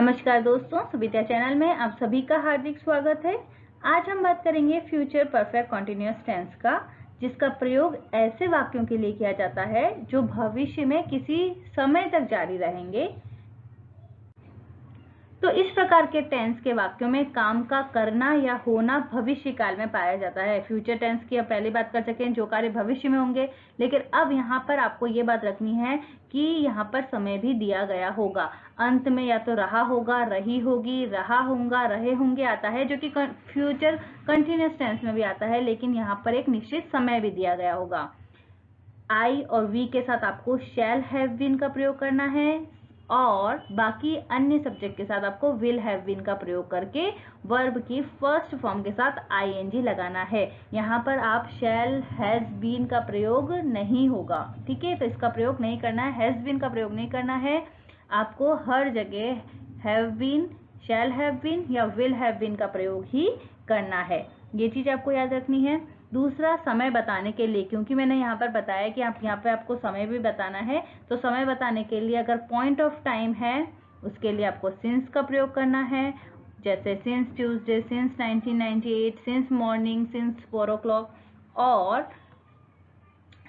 नमस्कार दोस्तों, सुविधा चैनल में आप सभी का हार्दिक स्वागत है। आज हम बात करेंगे फ्यूचर परफेक्ट कॉन्टिन्यूअस टेंस का, जिसका प्रयोग ऐसे वाक्यों के लिए किया जाता है जो भविष्य में किसी समय तक जारी रहेंगे। तो इस प्रकार के टेंस के वाक्यों में काम का करना या होना भविष्य काल में पाया जाता है। फ्यूचर टेंस की अब पहली बात कर सकें जो कार्य भविष्य में होंगे, लेकिन अब यहाँ पर आपको ये बात रखनी है कि यहाँ पर समय भी दिया गया होगा। अंत में या तो रहा होगा, रही होगी, रहा होगा, रहे होंगे आता है, जो कि फ्यूचर कंटिन्यूअस टेंस में भी आता है, लेकिन यहाँ पर एक निश्चित समय भी दिया गया होगा। आई और वी के साथ आपको शैल हैव बीन का प्रयोग करना है और बाकी अन्य सब्जेक्ट के साथ आपको विल हैव बीन का प्रयोग करके वर्ब की फर्स्ट फॉर्म के साथ आईएनजी लगाना है। यहाँ पर आप शैल हैज बीन का प्रयोग नहीं होगा, ठीक है। तो इसका प्रयोग नहीं करना है, हैज बीन का प्रयोग नहीं करना है। आपको हर जगह have been, shall have been या विल हैव बीन का प्रयोग ही करना है। ये चीज आपको याद रखनी है। दूसरा, समय बताने के लिए, क्योंकि मैंने यहाँ पर बताया कि आप यहाँ पे आपको समय भी बताना है, तो समय बताने के लिए अगर पॉइंट ऑफ टाइम है उसके लिए आपको सिंस का प्रयोग करना है। जैसे since Tuesday, since 1998, since morning, since 4 o'clock। और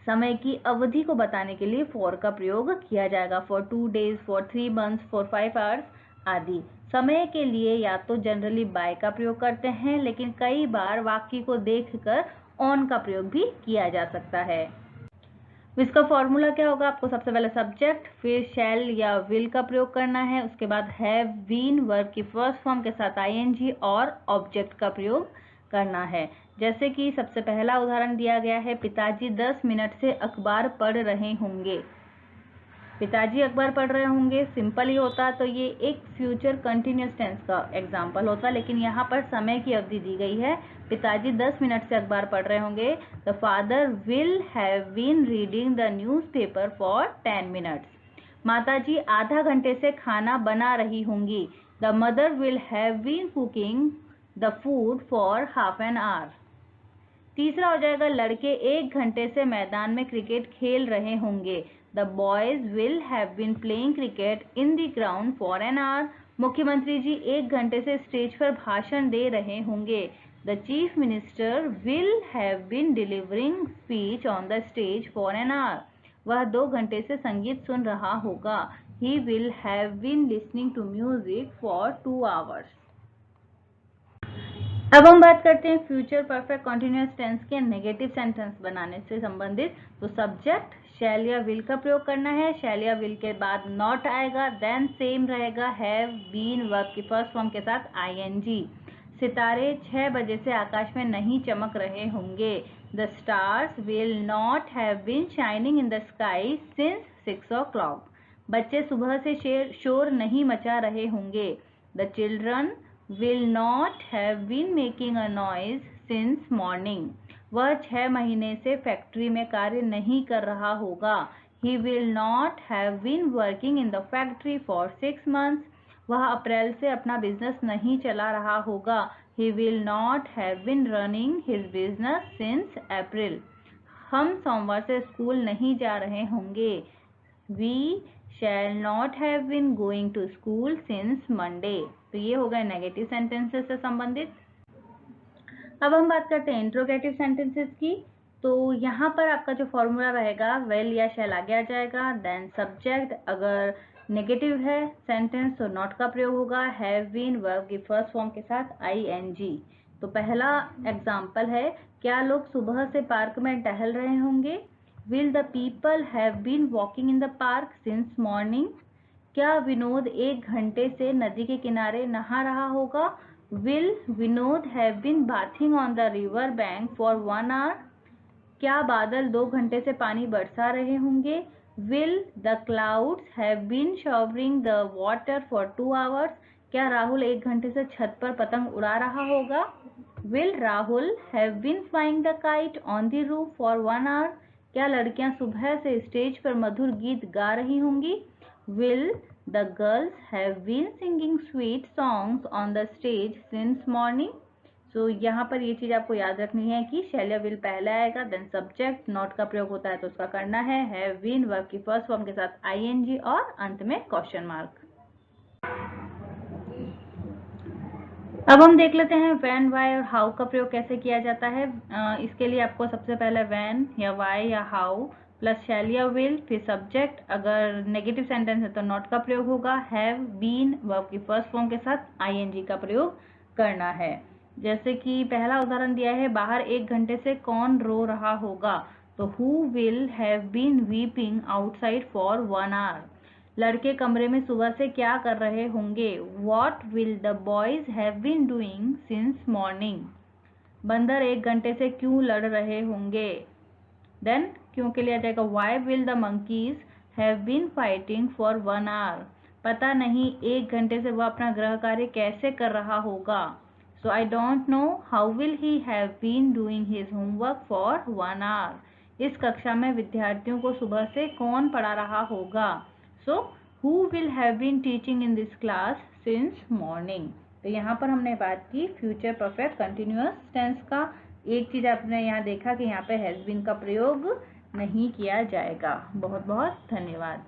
समय की अवधि को बताने के लिए फॉर का प्रयोग किया जाएगा, for 2 days, for 3 months, for 5 hours आदि। समय के लिए या तो जनरली बाय का प्रयोग करते हैं, लेकिन कई बार वाक्य को देखकर ऑन का प्रयोग भी किया जा सकता है। इसका फॉर्मूला क्या होगा? आपको सबसे पहले सब्जेक्ट, फिर शैल या विल का प्रयोग करना है, उसके बाद हैव बीन वर्ब की फर्स्ट फॉर्म के साथ आईएनजी और ऑब्जेक्ट का प्रयोग करना है। जैसे कि सबसे पहला उदाहरण दिया गया है, पिताजी 10 मिनट से अखबार पढ़ रहे होंगे। पिताजी अखबार पढ़ रहे होंगे सिंपल ही होता तो ये एक फ्यूचर कंटिन्यूअस टेंस का एग्जाम्पल होता, लेकिन यहाँ पर समय की अवधि दी गई है। पिताजी 10 मिनट से अखबार पढ़ रहे होंगे। The father will have been reading the newspaper for 10 minutes. माताजी आधा घंटे से खाना बना रही होंगी। The mother will have been cooking the food for half an hour. तीसरा हो जाएगा, लड़के 1 घंटे से मैदान में क्रिकेट खेल रहे होंगे। The boys will have been playing cricket in the ground for an hour. मुख्यमंत्री जी 1 घंटे से स्टेज पर भाषण दे रहे होंगे। The chief minister will have been delivering speech on the stage for an hour. वह 2 घंटे से संगीत सुन रहा होगा। He will have been listening to music for 2 hours। अब हम बात करते हैं फ्यूचर परफेक्ट कॉन्टिन्यूअस टेंस के नेगेटिव सेंटेंस बनाने से संबंधित। तो सब्जेक्ट शैल या विल का प्रयोग करना है। शैल या विल के बाद नॉट आएगा, देन सेम रहेगा हैव बीन वर्ब की फर्स्ट फॉर्म के साथ आईएनजी। सितारे 6 बजे से आकाश में नहीं चमक रहे होंगे। The stars will not have been shining in the sky since 6 o'clock। बच्चे सुबह से शोर नहीं मचा रहे होंगे। The children will not have been making a noise since morning। वह 6 महीने से फैक्ट्री में कार्य नहीं कर रहा होगा। He will not have been working in the factory for 6 months। वह अप्रैल से अपना बिजनेस नहीं चला रहा होगा। He will not have been running his business since April। हम सोमवार से स्कूल नहीं जा रहे होंगे। We shall not have been going to school since Monday। तो ये हो गए नेगेटिव सेंटेंसेस से संबंधित। अब हम बात करते हैं इंट्रोगेटिव सेंटेंसेस की। तो यहाँ पर आपका जो फॉर्मूला रहेगा, वेल या शैल आगे आ जाएगा, देन सब्जेक्ट, अगर नेगेटिव है सेंटेंस तो नॉट का प्रयोग होगा, हैव बीन वर्ब की फर्स्ट फॉर्म के साथ आईएनजी। तो पहला एग्जाम्पल है, क्या लोग सुबह से पार्क में टहल रहे होंगे। Will the people have been walking in the park since morning? क्या विनोद 1 घंटे से नदी के किनारे नहा रहा होगा। Will Vinod have been bathing on the river bank for 1 hour? क्या बादल 2 घंटे से पानी बरसा रहे होंगे। Will the clouds have been showering the water for 2 hours? क्या राहुल 1 घंटे से छत पर पतंग उड़ा रहा होगा। Will Rahul have been flying the kite on the roof for 1 hour? क्या लड़कियां सुबह से स्टेज पर मधुर गीत गा रही होंगी। Will the girls have been singing sweet songs on the stage since morning? So यहाँ पर ये चीज आपको याद रखनी है कि शैल या विल पहले आएगा, देन सब्जेक्ट, नॉट का प्रयोग होता है तो उसका करना है हैव बीन वर्ब की फर्स्ट फॉर्म के साथ आईएनजी और अंत में क्वेश्चन मार्क। अब हम देख लेते हैं व्हेन, वाई और हाउ का प्रयोग कैसे किया जाता है। इसके लिए आपको सबसे पहले व्हेन या वाई या हाउ प्लस शैल या विल, फिर सब्जेक्ट, अगर नेगेटिव सेंटेंस है तो नॉट का प्रयोग होगा, हैव, बीन वर्ब की फर्स्ट फॉर्म के साथ आईएनजी का प्रयोग करना है। जैसे कि पहला उदाहरण दिया है, बाहर 1 घंटे से कौन रो रहा होगा, तो who will have been weeping outside for 1 hour. लड़के कमरे में सुबह से क्या कर रहे होंगे, what will the boys have been doing since morning. बंदर 1 घंटे से क्यों लड़ रहे होंगे, देन क्यों के लिए आ जाएगा why will the monkeys have been fighting for 1 hour. पता नहीं 1 घंटे से वह अपना गृह कार्य कैसे कर रहा होगा, so I don't know how will he have been doing his homework for 1 hour. इस कक्षा में विद्यार्थियों को सुबह से कौन पढ़ा रहा होगा, so who will have been teaching in this class since morning. तो यहाँ पर हमने बात की फ्यूचर परफेक्ट कंटिन्यूअस टेंस का। एक चीज आपने यहाँ देखा कि यहाँ पे हैज बीन का प्रयोग नहीं किया जाएगा। बहुत बहुत धन्यवाद।